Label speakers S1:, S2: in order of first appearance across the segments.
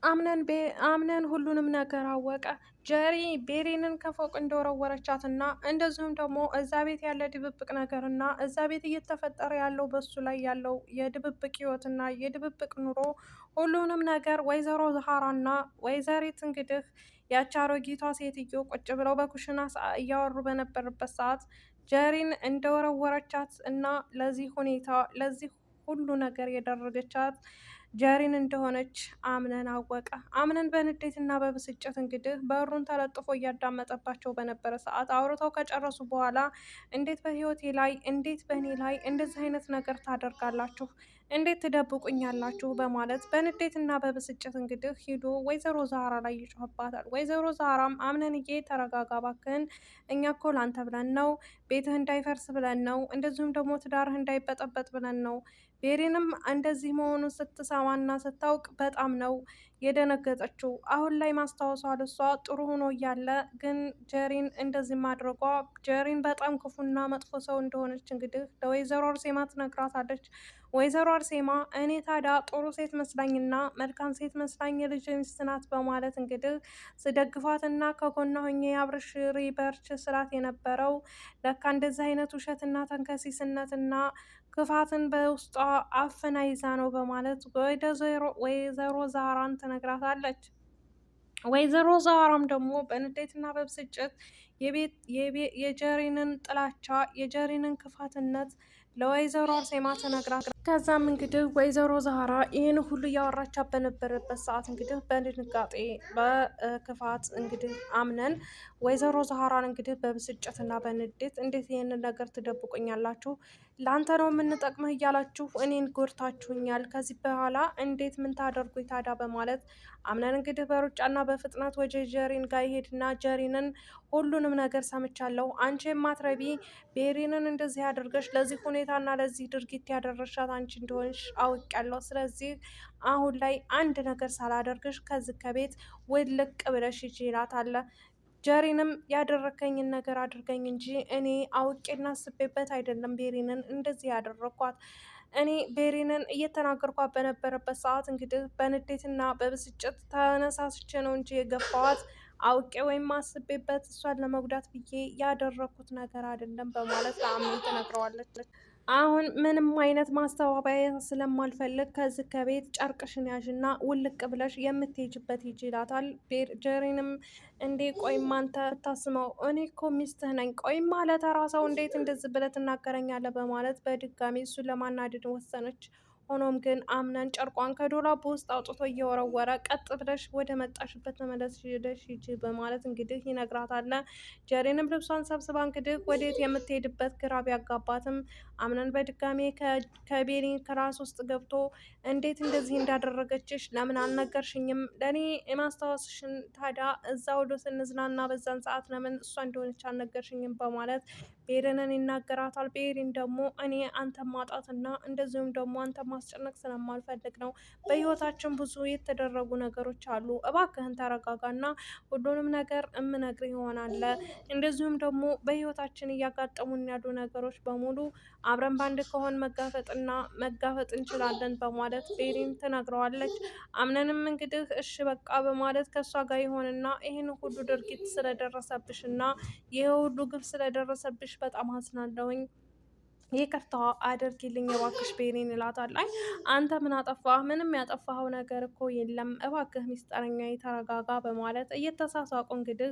S1: አምነን ሁሉንም ነገር አወቀ። ጀሪ ቤሪንን ከፎቅ እንደወረወረቻትና እንደዚሁም ደግሞ እዛ ቤት ያለ ድብብቅ ነገርና እዛ ቤት እየተፈጠረ ያለው በሱ ላይ ያለው የድብብቅ ህይወትና የድብብቅ ኑሮ ሁሉንም ነገር ወይዘሮ ዛሃራና ወይዘሪት እንግዲህ ያች አሮጊቷ ሴትዮ ቁጭ ብለው በኩሽና እያወሩ በነበረበት ሰዓት ጀሪን እንደወረወረቻት እና ለዚህ ሁኔታ ለዚህ ሁሉ ነገር የደረገቻት ጀሪን እንደሆነች አምነን አወቀ። አምነን በንዴትና በብስጭት እንግዲህ በሩን ተለጥፎ እያዳመጠባቸው በነበረ ሰዓት አውርተው ከጨረሱ በኋላ እንዴት በህይወቴ ላይ እንዴት በእኔ ላይ እንደዚህ አይነት ነገር ታደርጋላችሁ? እንዴት ትደብቁኛላችሁ? በማለት በንዴትና በብስጭት እንግዲህ ሂዶ ወይዘሮ ዛራ ላይ ይጮህባታል። ወይዘሮ ዛራም አምነንዬ ተረጋጋ እባክህን፣ እኛ እኮ ላንተ ብለን ነው፣ ቤትህ እንዳይፈርስ ብለን ነው፣ እንደዚሁም ደግሞ ትዳርህ እንዳይበጠበጥ ብለን ነው። ቤሪንም እንደዚህ መሆኑን ስትሰማና ስታውቅ በጣም ነው የደነገጠችው። አሁን ላይ ማስታወሷ ልሷ ጥሩ ሆኖ እያለ ግን ጀሪን እንደዚህ ማድረጓ ጀሪን በጣም ክፉና መጥፎ ሰው እንደሆነች እንግዲህ ለወይዘሮ አርሴማ ትነግራታለች። ወይዘሮ አርሴማ እኔ ታዲያ ጥሩ ሴት መስላኝና መልካም ሴት መስላኝ የልጅ ሚስት ናት በማለት እንግዲህ ስደግፋትና ከጎኗ ሆኜ አብርሽ በርች ስላት የነበረው ለካ እንደዚህ አይነት ውሸትና ተንከሲስነትና ክፋትን በውስጧ አፍና ይዛ ነው በማለት ወይዘሮ ዛራን ትነግራታለች። ወይዘሮ ዛራም ደግሞ በንዴትና በብስጭት የጀሪንን ጥላቻ የጀሪንን ክፋትነት ለወይዘሮ አርሴማ ተነግራት ከዛም እንግዲህ ወይዘሮ ዛራ ይህን ሁሉ እያወራቻት በነበረበት ሰዓት እንግዲህ በድንጋጤ በክፋት እንግዲህ አምነን ወይዘሮ ዛራን እንግዲህ በብስጭትና በንዴት እንዴት ይህንን ነገር ትደብቁኛላችሁ? ለአንተ ነው የምንጠቅምህ እያላችሁ እኔን ጎድታችሁኛል። ከዚህ በኋላ እንዴት ምን ታደርጉኝ ታዲያ? በማለት አምነን እንግዲህ በሩጫና በፍጥነት ወደ ጀሪን ጋር ይሄድና ጀሪንን ሁሉንም ነገር ሰምቻለሁ፣ አንቺ የማትረቢ ቤሪንን እንደዚህ አድርገሽ ለዚህ ሁኔታና ለዚህ ድርጊት ያደረሻት አንቺ እንደሆንሽ አውቄያለሁ። ስለዚህ አሁን ላይ አንድ ነገር ሳላደርግሽ ከዚህ ከቤት ውልቅ ብለሽ ይችላታለ። ጀሪንም ያደረከኝን ነገር አድርገኝ እንጂ እኔ አውቄና አስቤበት አይደለም ቤሪንን እንደዚህ ያደረኳት። እኔ ቤሪንን እየተናገርኳት በነበረበት ሰዓት እንግዲህ በንዴትና በብስጭት ተነሳስቼ ነው እንጂ የገፋዋት አውቄ ወይም አስቤበት እሷን ለመጉዳት ብዬ ያደረኩት ነገር አይደለም በማለት ለአምነን ትነግረዋለች። አሁን ምንም አይነት ማስተባበያ ስለማልፈልግ ከዚህ ከቤት ጨርቅሽን ያዥና ውልቅ ብለሽ የምትሄጅበት ሂጂ ይላታል። ጀሪንም እንዴ ቆይማ አንተ ታስመው እኔ እኮ ሚስትህ ነኝ፣ ቆይማ ለተራ ሰው እንዴት እንደዚህ ብለህ ትናገረኛለህ? በማለት በድጋሚ እሱን ለማናደድ ወሰነች። ሆኖም ግን አምነን ጨርቋን ከዶላቡ ውስጥ አውጥቶ እየወረወረ ቀጥ ብለሽ ወደ መጣሽበት ተመለስ ሄደሽ ሂጂ በማለት እንግዲህ ይነግራታል። ጀሪንም ልብሷን ሰብስባ እንግዲህ ወዴት የምትሄድበት ግራ ቢያጋባትም አምነን በድጋሜ ከቤሪን ክላስ ውስጥ ገብቶ እንዴት እንደዚህ እንዳደረገችሽ ለምን አልነገርሽኝም? ለእኔ የማስታወስሽን ታዲያ እዛ ወደ ስንዝናና በዛን ሰዓት ለምን እሷ እንደሆነች አልነገርሽኝም? በማለት ቤሪንን ይናገራታል። ቤሪን ደግሞ እኔ አንተን ማጣትና እንደዚሁም ደግሞ አንተን ማስጨነቅ ስለማልፈልግ ነው። በህይወታችን ብዙ የተደረጉ ነገሮች አሉ። እባክህን ተረጋጋና ሁሉንም ነገር እምነግር ይሆናል። እንደዚሁም ደግሞ በህይወታችን እያጋጠሙን ያሉ ነገሮች በሙሉ አብረን ባንድ ከሆን መጋፈጥ እንችላለን በማለት ቤሪን ትነግረዋለች። አምነንም እንግዲህ እሺ በቃ በማለት ከእሷ ጋር ይሆንና ይህን ሁሉ ድርጊት ስለደረሰብሽ እና ይህ ሁሉ ግፍ ስለደረሰብሽ በጣም አዝናለሁኝ፣ ይቅርታ አድርጊልኝ እባክሽ ቤሪን ይላታል። አይ አንተ ምን አጠፋህ? ምንም ያጠፋኸው ነገር እኮ የለም፣ እባክህ ሚስጠረኛ ተረጋጋ በማለት እየተሳሳቁ እንግዲህ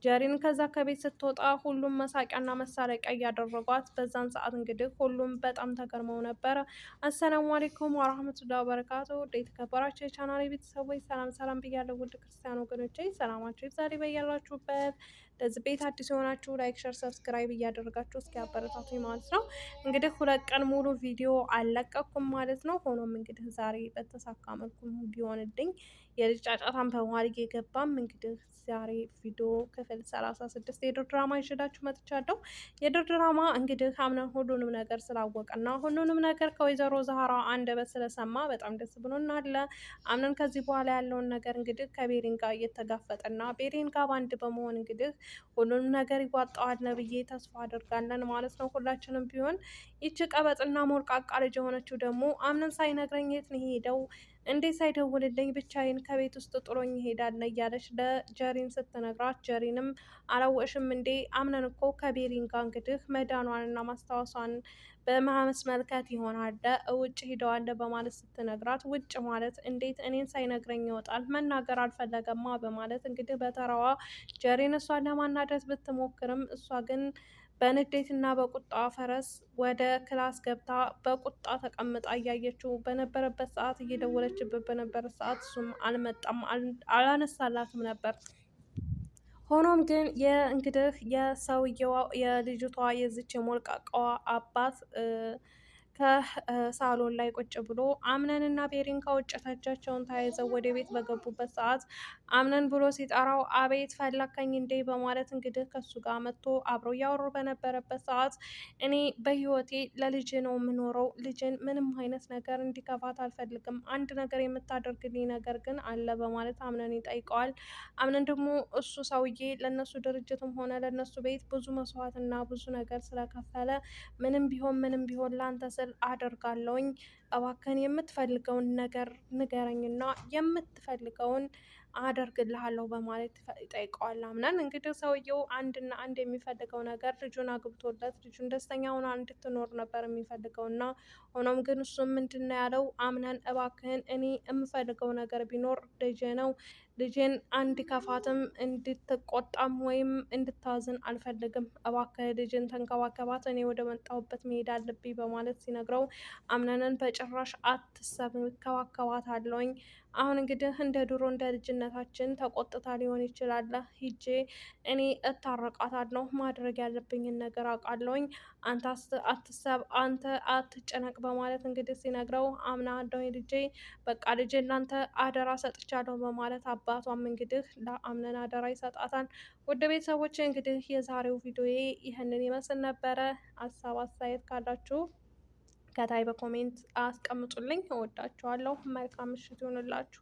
S1: ጀሪን ከዛ ከቤት ስትወጣ ሁሉም መሳቂያና መሳለቂያ እያደረጓት በዛን ሰዓት እንግዲህ ሁሉም በጣም ተገርመው ነበረ። አሰላሙ አሌይኩም ወራህመቱላሂ ወበረካቱ። ወደ የተከበራቸው የቻናል ቤተሰቦች ሰላም ሰላም ብያለሁ። ውድ ክርስቲያን ወገኖቼ ሰላማችሁ ይብዛልኝ በያላችሁበት። ለዚህ ቤት አዲስ የሆናችሁ ላይክ፣ ሸር፣ ሰብስክራይብ እያደረጋችሁ እስኪ አበረታቱኝ ማለት ነው። እንግዲህ 2 ቀን ሙሉ ቪዲዮ አልለቀኩም ማለት ነው። ሆኖም እንግዲህ ዛሬ በተሳካ መልኩ ቢሆንልኝ የልጅ ጫጫታን በመዋል የገባም እንግዲህ ዛሬ ቪዲዮ ክፍል 36 የድር ድራማ ይዤላችሁ መጥቻለሁ። የድር ድራማ እንግዲህ አምነን ሁሉንም ነገር ስላወቀና ሁሉንም ነገር ከወይዘሮ ዛህራ አንደበት ስለሰማ በጣም ደስ ብሎናል። አምነን ከዚህ በኋላ ያለውን ነገር እንግዲህ ከቤሪን ጋር እየተጋፈጠና ቤሪን ጋር ባንድ በመሆን እንግዲህ ሁሉንም ነገር ይዋጣዋል ብዬ ተስፋ አድርጋለን ማለት ነው። ሁላችንም ቢሆን ይቺ ቀበጥና ሞርቃቃ ልጅ የሆነችው ደግሞ አምነን ሳይነግረኝ የት ነው ሄደው እንዴት ሳይደውልልኝ ብቻዬን ከቤት ውስጥ ጥሎኝ ይሄዳል እያለች ለጀሪን ስትነግራት፣ ጀሪንም አላወቅሽም እንዴ አምነን እኮ ከቤሪን ጋር እንግዲህ መዳኗንና ማስታወሷን በማስመልከት ይሆናል ውጭ ሂደዋል በማለት ስትነግራት፣ ውጭ ማለት እንዴት እኔን ሳይነግረኝ ይወጣል? መናገር አልፈለገማ በማለት እንግዲህ በተራዋ ጀሪን እሷን ለማናደድ ብትሞክርም እሷ ግን በንዴትና በቁጣ ፈረስ ወደ ክላስ ገብታ በቁጣ ተቀምጣ እያየችው በነበረበት ሰዓት፣ እየደወለችበት በነበረ ሰዓት እሱም አልመጣም፣ አላነሳላትም ነበር። ሆኖም ግን የእንግዲህ የሰውየዋ የልጅቷ የዝች የሞልቃቃዋ አባት ከሳሎን ላይ ቁጭ ብሎ አምነንና ቤሪን ከውጭ እጃቸውን ተያይዘው ወደ ቤት በገቡበት ሰዓት አምነን ብሎ ሲጠራው አቤት ፈለከኝ እንዴ በማለት እንግዲህ ከሱ ጋር መጥቶ አብረው እያወሩ በነበረበት ሰዓት እኔ በህይወቴ ለልጅ ነው የምኖረው፣ ልጅን ምንም አይነት ነገር እንዲከፋት አልፈልግም፣ አንድ ነገር የምታደርግልኝ ነገር ግን አለ በማለት አምነን ይጠይቀዋል። አምነን ደግሞ እሱ ሰውዬ ለነሱ ድርጅትም ሆነ ለነሱ ቤት ብዙ መስዋዕትና ብዙ ነገር ስለከፈለ ምንም ቢሆን ላንተ ስል አደርጋለሁኝ፣ እባክህን የምትፈልገውን ነገር ንገረኝና የምትፈልገውን አደርግልሃለሁ በማለት ይጠይቀዋል። አምነን እንግዲህ ሰውየው አንድና አንድ የሚፈልገው ነገር ልጁን አግብቶለት ልጁን ደስተኛ ሆና እንድትኖር ነበር የሚፈልገው እና ሆኖም ግን እሱም ምንድን ነው ያለው፣ አምነን እባክህን እኔ የምፈልገው ነገር ቢኖር ልጄ ነው፣ ልጄን እንዲከፋትም እንድትቆጣም ወይም እንድታዝን አልፈልግም፣ እባክህ ልጅን ተንከባከባት፣ እኔ ወደ መጣሁበት መሄድ አለብኝ በማለት ሲነግረው፣ አምነንን በጭራሽ አትሰብ እከባከባታለሁኝ፣ አሁን እንግዲህ እንደ ድሮ እንደ ልጅነታችን ተቆጥታ ሊሆን ይችላል፣ ሂጄ እኔ እታረቃታለሁ፣ ማድረግ ያለብኝን ነገር አውቃለሁኝ፣ አንተ አትሰብ፣ አንተ አትጨነቅ በማለት እንግዲህ ሲነግረው፣ አምናለሁ ልጄ፣ በቃ ልጄን ላንተ አደራ ሰጥቻለሁ በማለት አባቷም እንግዲህ ለአምነን አደራ ይሰጣታል። ውድ ቤተሰቦች እንግዲህ የዛሬው ቪዲዮ ይህንን ይመስል ነበረ። ሀሳብ አስተያየት ካላችሁ ከታይ በኮሜንት አስቀምጡልኝ። እወዳችኋለሁ። መልካም ምሽት ይሆንላችሁ።